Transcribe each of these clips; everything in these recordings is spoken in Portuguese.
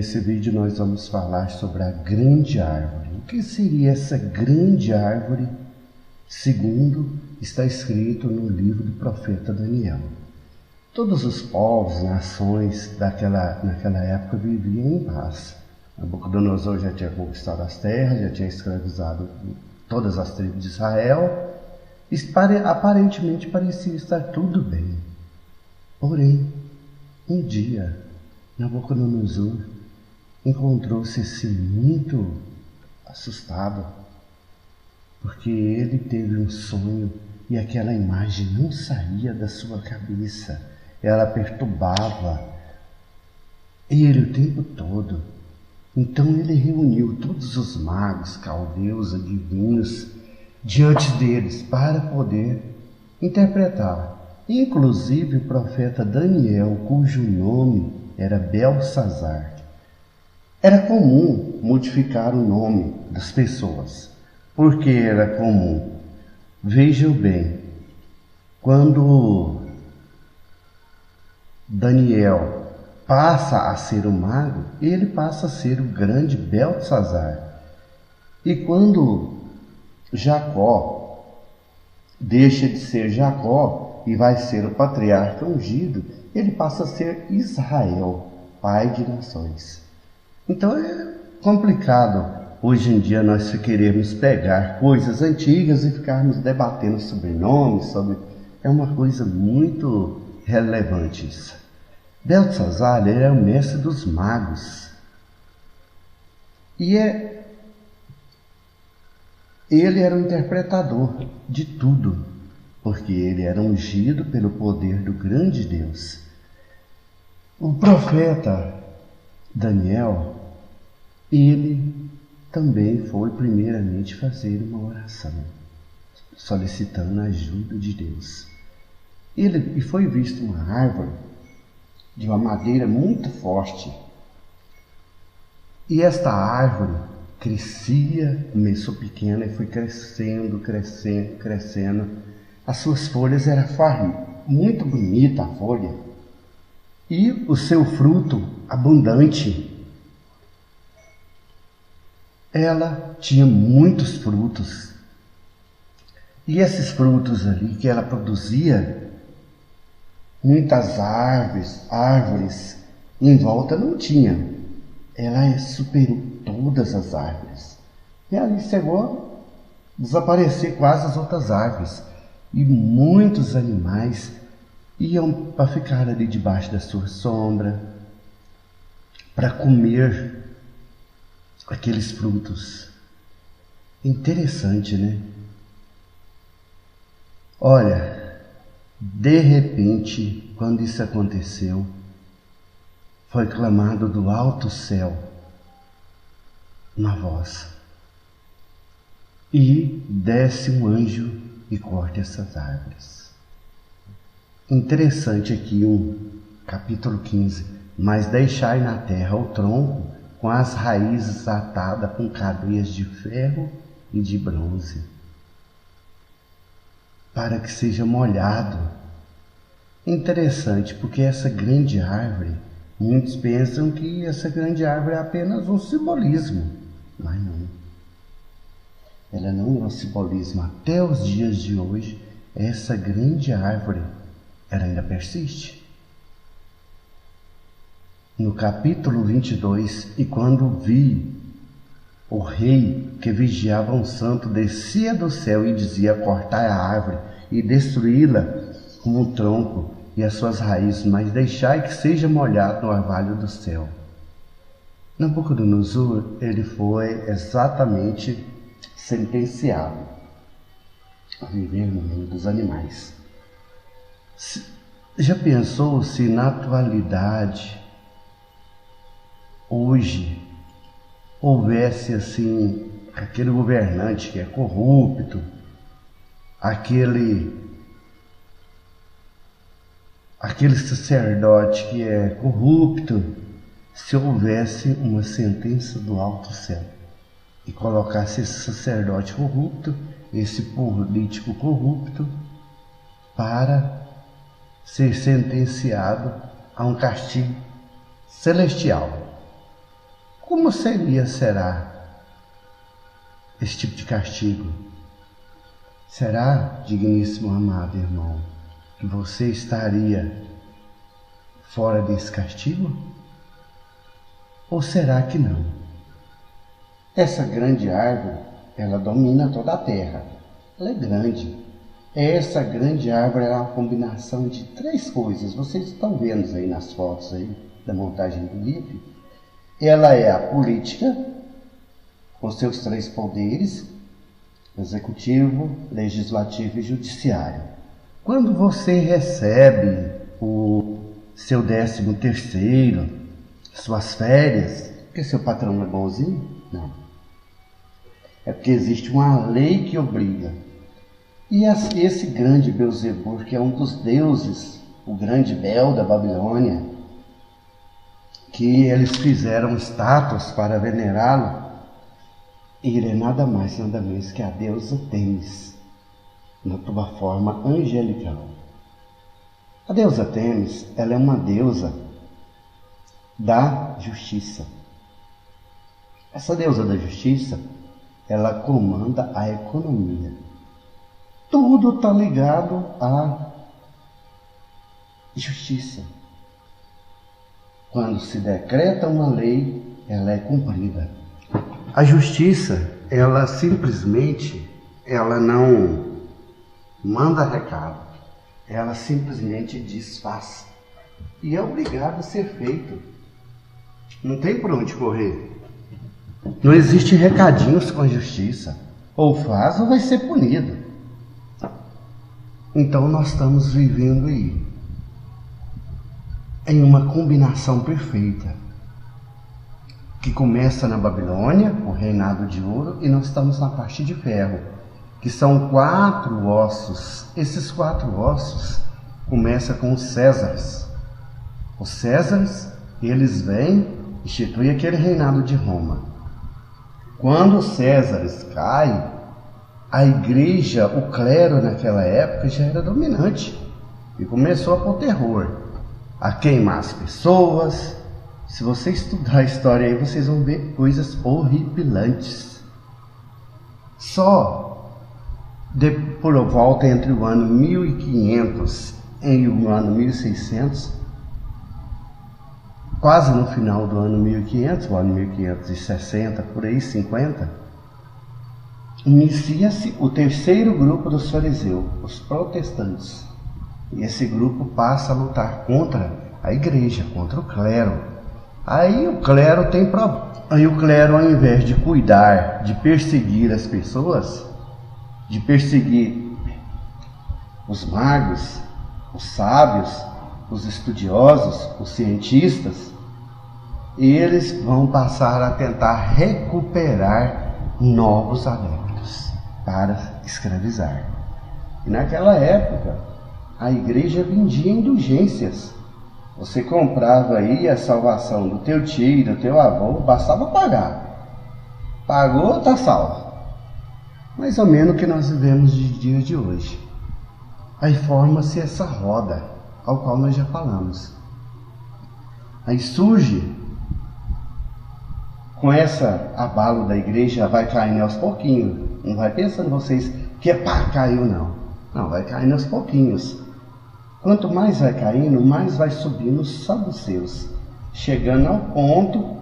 Nesse vídeo nós vamos falar sobre a grande árvore. O que seria essa grande árvore, segundo está escrito no livro do profeta Daniel? Todos os povos, nações naquela época viviam em paz. Nabucodonosor já tinha conquistado as terras, já tinha escravizado todas as tribos de Israel. Aparentemente parecia estar tudo bem. Porém, um dia, Nabucodonosor encontrou-se assim muito assustado, porque ele teve um sonho e aquela imagem não saía da sua cabeça. Ela perturbava ele o tempo todo. Então ele reuniu todos os magos, caldeus, adivinhos diante deles para poder interpretar. Inclusive o profeta Daniel, cujo nome era Beltsazar. Era comum modificar o nome das pessoas. Por que era comum? Vejam bem, quando Daniel passa a ser o mago, ele passa a ser o grande Beltsazar. E quando Jacó deixa de ser Jacó e vai ser o patriarca ungido, ele passa a ser Israel, pai de nações. Então é complicado hoje em dia nós queremos pegar coisas antigas e ficarmos debatendo sobre nomes, é uma coisa muito relevante isso. Beltsazar é o mestre dos magos. E ele era o interpretador de tudo, porque ele era ungido pelo poder do grande Deus. O profeta Daniel, ele também foi primeiramente fazer uma oração, solicitando a ajuda de Deus. E foi visto uma árvore de uma madeira muito forte. E esta árvore crescia, começou pequena e foi crescendo. As suas folhas eram muito bonita a folha. E o seu fruto abundante. Ela tinha muitos frutos. E esses frutos ali que ela produzia, muitas árvores em volta não tinha. Ela superou todas as árvores. E ali chegou a desaparecer quase as outras árvores. E muitos animais iam para ficar ali debaixo da sua sombra, para comer aqueles frutos. Interessante, né? Olha, de repente, quando isso aconteceu, foi clamado do alto céu uma voz. E desce um anjo e corta essas árvores. Interessante aqui capítulo 15. Mas deixai na terra o tronco com as raízes atadas com cadeias de ferro e de bronze, para que seja molhado. Interessante, porque essa grande árvore, muitos pensam que essa grande árvore é apenas um simbolismo, mas não. Ela não é um simbolismo. Até os dias de hoje, essa grande árvore, ela ainda persiste. No capítulo 22, e quando vi o rei que vigiava um santo, descia do céu e dizia: cortai a árvore e destruí-la com o tronco e as suas raízes, mas deixai que seja molhado no orvalho do céu. Nabucodonosor, ele foi exatamente sentenciado a viver no meio dos animais. Já pensou se na atualidade, hoje, houvesse assim, aquele governante que é corrupto, aquele sacerdote que é corrupto, se houvesse uma sentença do alto céu e colocasse esse sacerdote corrupto, esse político corrupto, para ser sentenciado a um castigo celestial. Como será esse tipo de castigo? Será, digníssimo amado irmão, que você estaria fora desse castigo? Ou será que não? Essa grande árvore, ela domina toda a terra. Ela é grande. Essa grande árvore é uma combinação de 3 coisas. Vocês estão vendo aí nas fotos aí da montagem do livro. Ela é a política, com seus 3 poderes, executivo, legislativo e judiciário. Quando você recebe o seu 13º, suas férias, porque seu patrão é bonzinho? Não. É porque existe uma lei que obriga. E esse grande Belzebu, que é um dos deuses, o grande Bel da Babilônia, que eles fizeram estátuas para venerá-lo, ele é nada mais, nada menos que a deusa Têmis, na sua forma angelical. A deusa Têmis, ela é uma deusa da justiça. Essa deusa da justiça, ela comanda a economia. Tudo está ligado à justiça. Quando se decreta uma lei, ela é cumprida. A justiça, ela simplesmente, ela não manda recado. Ela simplesmente desfaz. E é obrigado a ser feito. Não tem por onde correr. Não existe recadinhos com a justiça. Ou faz ou vai ser punido. Então nós estamos vivendo aí em uma combinação perfeita, que começa na Babilônia, o reinado de ouro, e nós estamos na parte de ferro, que são 4 ossos. Esses 4 ossos começam com os Césares. Os Césares, eles vêm, instituem aquele reinado de Roma. Quando os Césares caem, a igreja, o clero naquela época já era dominante e começou a pôr terror, a queimar as pessoas. Se você estudar a história aí, vocês vão ver coisas horripilantes. Só por volta entre o ano 1500 e o ano 1600, quase no final do ano 1500, o ano 1560, por aí, 50, inicia-se o 3º grupo dos fariseus, os protestantes. E esse grupo passa a lutar contra a igreja, contra o clero. Aí o clero tem problema. Aí o clero, ao invés de cuidar, de perseguir as pessoas, de perseguir os magos, os sábios, os estudiosos, os cientistas, eles vão passar a tentar recuperar novos adeptos para escravizar. E naquela época, a igreja vendia indulgências. Você comprava aí a salvação do teu tio, do teu avô, bastava pagar. Pagou, está salvo. Mais ou menos o que nós vivemos de dia de hoje. Aí forma-se essa roda, ao qual nós já falamos. Aí surge, com essa abalo da igreja, vai caindo aos pouquinhos. Não vai pensando vocês que caiu, não. Não, vai caindo aos pouquinhos. Quanto mais vai caindo, mais vai subindo os saduceus, chegando ao ponto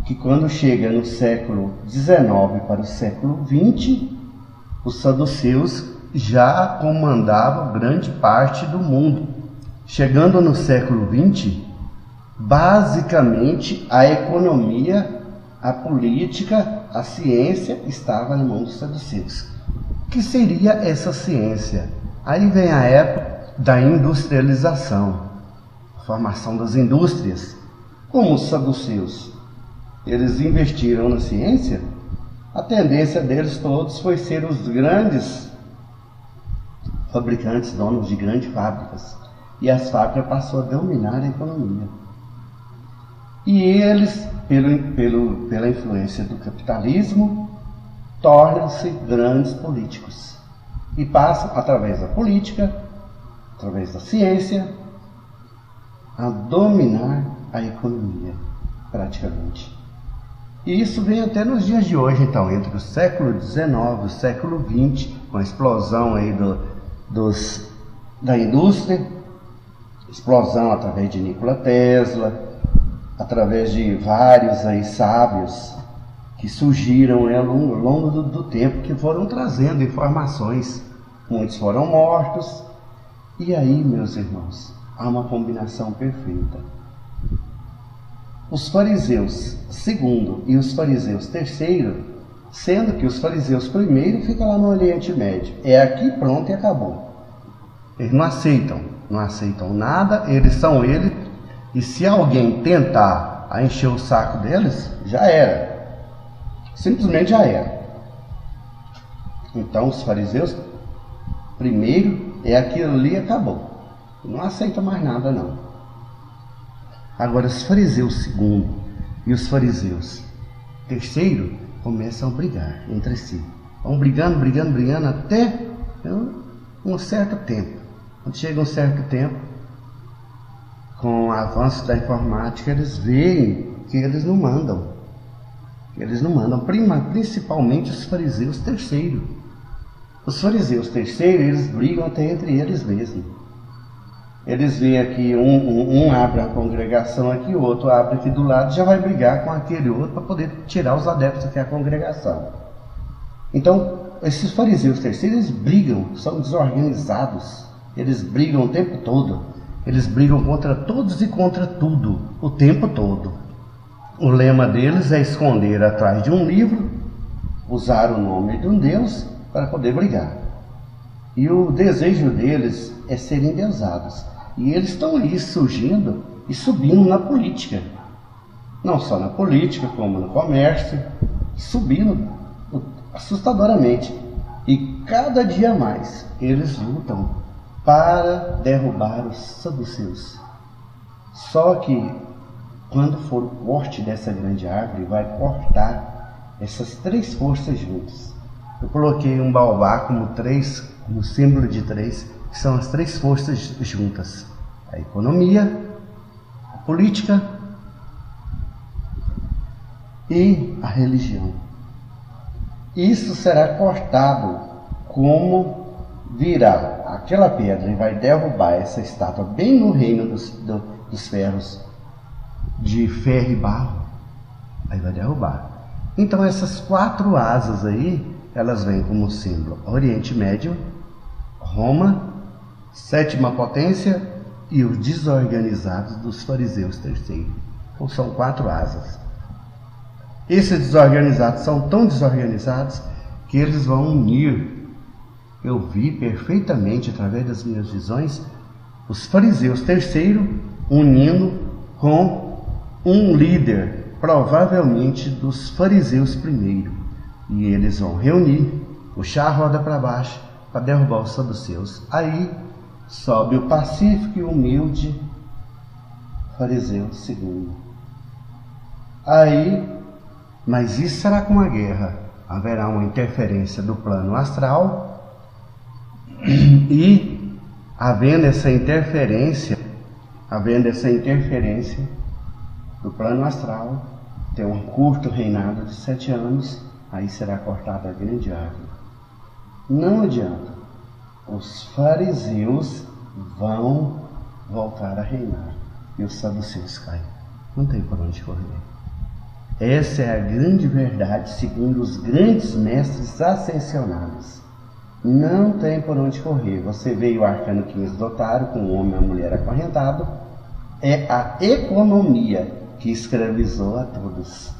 que quando chega no século XIX para o século XX, os saduceus já comandavam grande parte do mundo. Chegando no século XX, basicamente a economia, a política, a ciência estava na mão dos saduceus. O que seria essa ciência? Aí vem a época da industrialização, a formação das indústrias. Como os saduceus, eles investiram na ciência, a tendência deles todos foi ser os grandes fabricantes, donos de grandes fábricas. E as fábricas passou a dominar a economia. E eles, pela influência do capitalismo, tornam-se grandes políticos. E passam, através da política, através da ciência, a dominar a economia, praticamente. E isso vem até nos dias de hoje, então, entre o século XIX e o século XX, com a explosão aí da indústria, explosão através de Nikola Tesla, através de vários aí sábios que surgiram ao longo do tempo, que foram trazendo informações. Muitos foram mortos. E aí, meus irmãos, há uma combinação perfeita. Os fariseus segundo e os fariseus terceiro, sendo que os fariseus primeiro ficam lá no Oriente Médio. É aqui, pronto, e acabou. Eles não aceitam nada, eles são ele, e se alguém tentar a encher o saco deles, já era. Simplesmente já era. Então os fariseus primeiro é aquilo ali e acabou. Não aceita mais nada não. Agora os fariseus segundo e os fariseus terceiro começam a brigar entre si. Vão brigando até um certo tempo. Quando chega um certo tempo, com o avanço da informática, eles veem que eles não mandam. Principalmente os fariseus terceiro. Os fariseus terceiro, eles brigam até entre eles mesmos. Eles veem aqui, um abre a congregação aqui, o outro abre aqui do lado, já vai brigar com aquele outro para poder tirar os adeptos aqui da congregação. Então, esses fariseus terceiros, eles brigam, são desorganizados, eles brigam o tempo todo, eles brigam contra todos e contra tudo, o tempo todo. O lema deles é esconder atrás de um livro, usar o nome de um Deus para poder brigar. E o desejo deles é serem endeusados. E eles estão aí surgindo e subindo na política. Não só na política, como no comércio, subindo assustadoramente. E cada dia mais eles lutam para derrubar os saduceus. Só que quando for o corte dessa grande árvore, vai cortar essas três forças juntas. Eu coloquei um baobá como símbolo de três, que são as três forças juntas: a economia, a política e a religião. Isso será cortado como virá aquela pedra e vai derrubar essa estátua bem no reino dos ferros, de ferro e barro. Aí vai derrubar. Então essas quatro asas aí, elas vêm como símbolo Oriente Médio, Roma, sétima potência e os desorganizados dos fariseus terceiro. Então são quatro asas. Esses desorganizados são tão desorganizados que eles vão unir. Eu vi perfeitamente através das minhas visões os fariseus terceiro unindo com um líder, provavelmente dos fariseus primeiro. E eles vão reunir, puxar a roda para baixo para derrubar os saduceus. Aí sobe o pacífico e humilde fariseu segundo. Mas isso será com a guerra. Haverá uma interferência do plano astral e havendo essa interferência do plano astral, tem um curto reinado de 7 anos, aí será cortada a grande árvore. Não adianta, os fariseus vão voltar a reinar e os saduceus caem. Não tem por onde correr. Essa é a grande verdade segundo os grandes mestres ascensionados. Não tem por onde correr. Você vê o arcano 15 do otário com o homem e a mulher acorrentado. É a economia que escravizou a todos.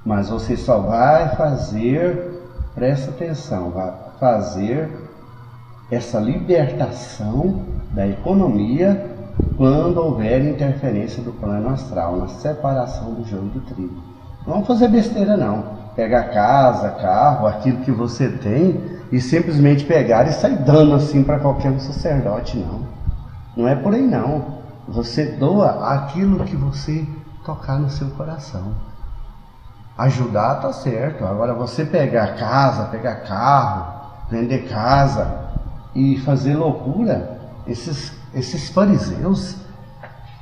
Mas você só vai fazer, presta atenção, vai fazer essa libertação da economia quando houver interferência do plano astral, na separação do joio do trigo. Não vamos fazer besteira não, pegar casa, carro, aquilo que você tem e simplesmente pegar e sair dando assim para qualquer um sacerdote, não. Não é por aí não. Você doa aquilo que você tocar no seu coração. Ajudar tá certo, agora você pegar casa, pegar carro, vender casa e fazer loucura, esses fariseus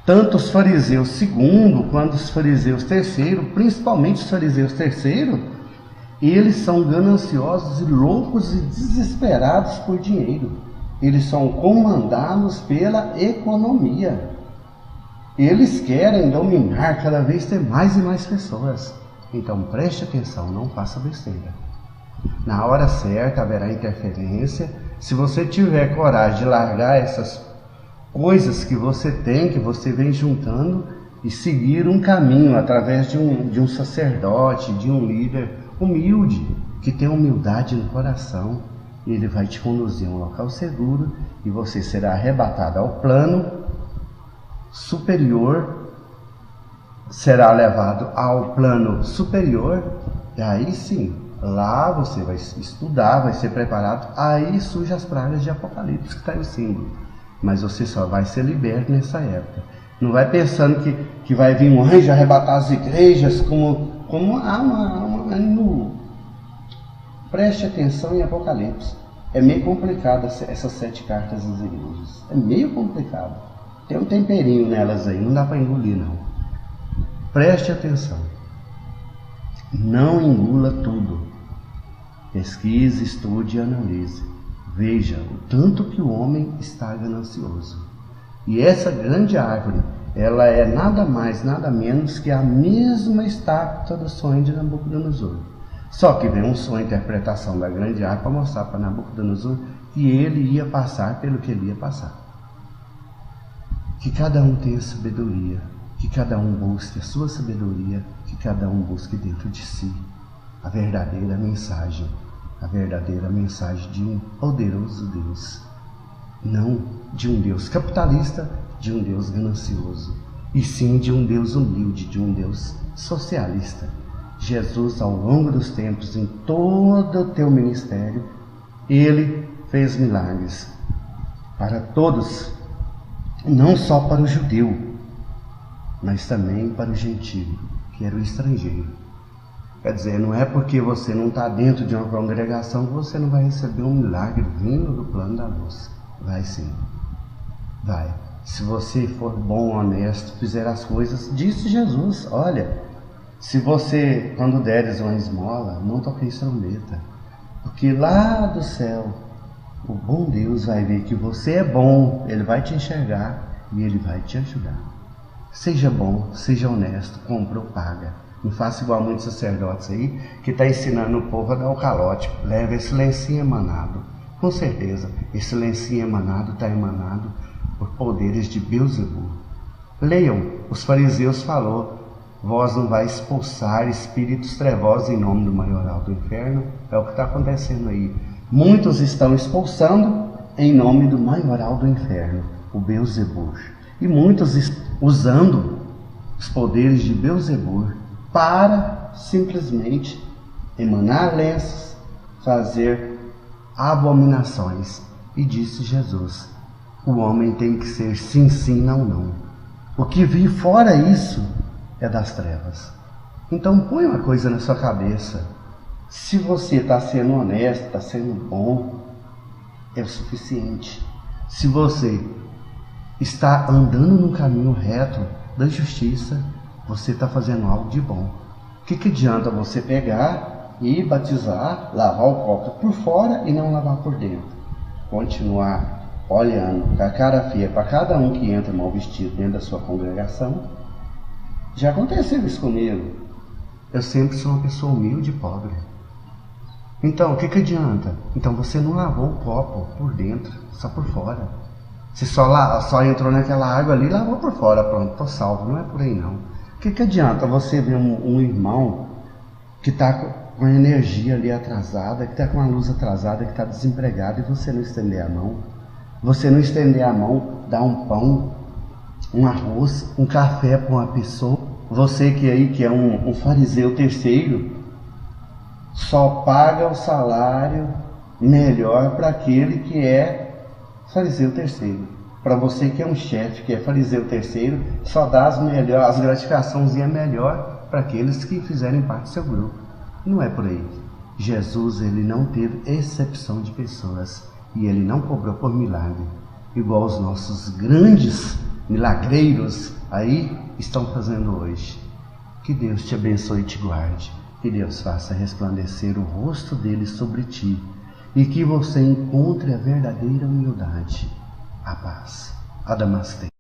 tanto os fariseus segundo quanto os fariseus terceiro, principalmente os fariseus terceiro, eles são gananciosos e loucos e desesperados por dinheiro. Eles são comandados pela economia. Eles querem dominar cada vez ter mais e mais pessoas. Então preste atenção, não faça besteira. Na hora certa haverá interferência. Se você tiver coragem de largar essas coisas que você tem, que você vem juntando, e seguir um caminho através de um sacerdote, de um líder humilde, que tem humildade no coração, ele vai te conduzir a um local seguro e você será arrebatado ao plano superior, será levado ao plano superior, e aí sim, lá você vai estudar, vai ser preparado, aí surge as pragas de Apocalipse, que está aí o símbolo, mas você só vai ser liberto nessa época. Não vai pensando que vai vir um anjo arrebatar as igrejas como preste atenção em Apocalipse. É meio complicado essas 7 cartas das igrejas, é meio complicado. Tem um temperinho nelas aí, não dá para engolir não. Preste atenção. Não engula tudo. Pesquise, estude e analise. Veja o tanto que o homem está ganancioso. E essa grande árvore, ela é nada mais, nada menos que a mesma estátua do sonho de Nabucodonosor. Só que vem uma interpretação da grande árvore para mostrar para Nabucodonosor que ele ia passar pelo que ele ia passar. Que cada um tenha sabedoria, que cada um busque a sua sabedoria, que cada um busque dentro de si a verdadeira mensagem de um poderoso Deus. Não de um Deus capitalista, de um Deus ganancioso, e sim de um Deus humilde, de um Deus socialista. Jesus, ao longo dos tempos, em todo o teu ministério, ele fez milagres para todos, não só para o judeu, mas também para o gentio, que era o estrangeiro. Quer dizer, não é porque você não está dentro de uma congregação que você não vai receber um milagre vindo do plano da luz. Vai sim, vai. Se você for bom, honesto, fizer as coisas, disse Jesus, olha, se você, quando deres uma esmola, não toqueis trombeta, porque lá do céu, o bom Deus vai ver que você é bom, ele vai te enxergar e ele vai te ajudar. Seja bom, seja honesto, compra ou paga. Não faça igual muitos sacerdotes aí, que está ensinando o povo a dar o calote. Leva esse lencinho emanado. Com certeza, esse lencinho emanado está emanado por poderes de Beelzebul. Leiam, os fariseus falou, vós não vai expulsar espíritos trevosos em nome do maioral do inferno. É o que está acontecendo aí. Muitos estão expulsando em nome do maioral do inferno, o Beelzebul. E muitos usando os poderes de Beelzebul para simplesmente emanar lenços, fazer abominações. E disse Jesus, o homem tem que ser sim, sim, não, não. O que vir fora isso é das trevas. Então põe uma coisa na sua cabeça, se você está sendo honesto, está sendo bom, é o suficiente. Se você está andando no caminho reto da justiça, você está fazendo algo de bom. O que adianta você pegar e batizar, lavar o copo por fora e não lavar por dentro? Continuar olhando com a cara feia para cada um que entra mal vestido dentro da sua congregação. Já aconteceu isso comigo. Eu sempre sou uma pessoa humilde e pobre. Então, o que adianta? Então você não lavou o copo por dentro, só por fora. Você só entrou naquela água ali e lavou por fora, pronto, estou salvo. Não é por aí não. O que adianta você ver um irmão que está com a energia ali atrasada, que está com a luz atrasada, que está desempregado, e você não estender a mão? Você não estender a mão, dar um pão, um arroz, um café para uma pessoa? Você que é um fariseu terceiro, só paga o salário melhor para aquele que é fariseu terceiro. Para você que é um chefe, que é fariseu terceiro, só dá as gratificações melhor para aqueles que fizerem parte do seu grupo. Não é por aí. Jesus, ele não teve exceção de pessoas e ele não cobrou por milagre, igual os nossos grandes milagreiros aí estão fazendo hoje. Que Deus te abençoe e te guarde. Que Deus faça resplandecer o rosto dele sobre ti e que você encontre a verdadeira humildade. A paz. Adamastê.